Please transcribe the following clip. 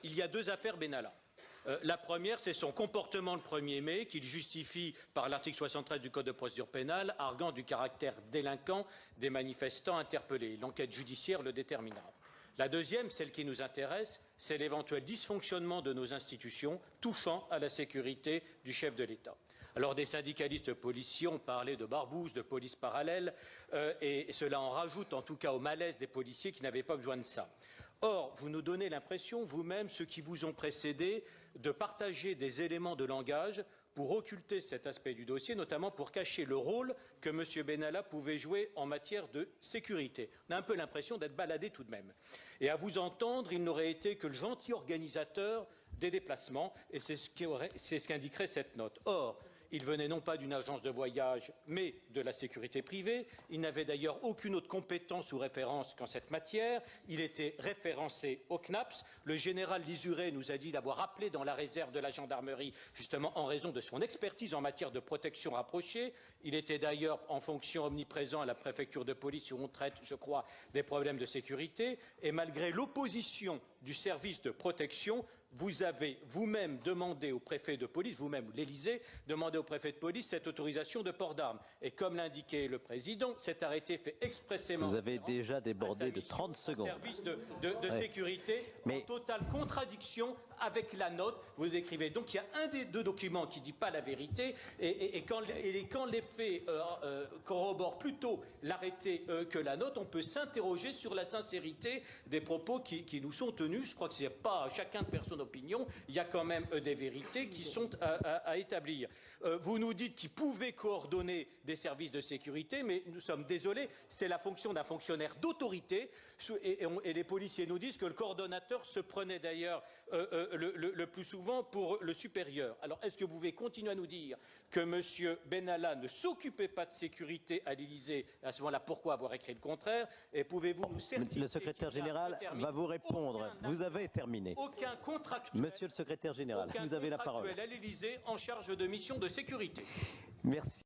Il y a deux affaires Benalla. La première, c'est son comportement le 1er mai, qu'il justifie par l'article 73 du Code de procédure pénale, arguant du caractère délinquant des manifestants interpellés. L'enquête judiciaire le déterminera. La deuxième, celle qui nous intéresse, c'est l'éventuel dysfonctionnement de nos institutions touchant à la sécurité du chef de l'État. Alors des syndicalistes policiers ont parlé de barbouze, de police parallèle, et cela en rajoute en tout cas au malaise des policiers qui n'avaient pas besoin de ça. Or, vous nous donnez l'impression, vous-même, ceux qui vous ont précédé, de partager des éléments de langage pour occulter cet aspect du dossier, notamment pour cacher le rôle que M. Benalla pouvait jouer en matière de sécurité. On a un peu l'impression d'être baladé tout de même. Et à vous entendre, il n'aurait été que le gentil organisateur des déplacements, et c'est ce qu'indiquerait cette note. Or, il venait non pas d'une agence de voyage, mais de la sécurité privée. Il n'avait d'ailleurs aucune autre compétence ou référence qu'en cette matière. Il était référencé au CNAPS. Le général Lisuré nous a dit d'avoir appelé dans la réserve de la gendarmerie, justement en raison de son expertise en matière de protection rapprochée. Il était d'ailleurs en fonction omniprésent à la préfecture de police où on traite, je crois, des problèmes de sécurité. Et malgré l'opposition du service de protection, vous avez vous-même demandé au préfet de police, vous-même l'Élysée, demandé au préfet de police cette autorisation de port d'armes. Et comme l'indiquait le président, cet arrêté fait expressément... Vous avez déjà débordé de 30 secondes. Service de sécurité, en totale contradiction avec la note. Vous décrivez. Donc il y a un des deux documents qui ne dit pas la vérité. Et quand les faits corroborent plutôt l'arrêté que la note, on peut s'interroger sur la sincérité des propos qui nous sont tenus. Je crois que ce n'est pas à chacun de faire son opinion, il y a quand même des vérités qui sont à établir. Vous nous dites qu'il pouvait coordonner des services de sécurité, mais nous sommes désolés, c'est la fonction d'un fonctionnaire d'autorité, et les policiers nous disent que le coordonnateur se prenait d'ailleurs le plus souvent pour le supérieur. Alors est-ce que vous pouvez continuer à nous dire que M. Benalla ne s'occupait pas de sécurité à l'Élysée? À ce moment-là, pourquoi avoir écrit le contraire? Et pouvez-vous nous certifier... Le secrétaire général va vous répondre. Vous avez terminé. Aucun contractuel. Monsieur le secrétaire général, vous avez la parole. À l'Élysée en charge de missions de sécurité. Merci.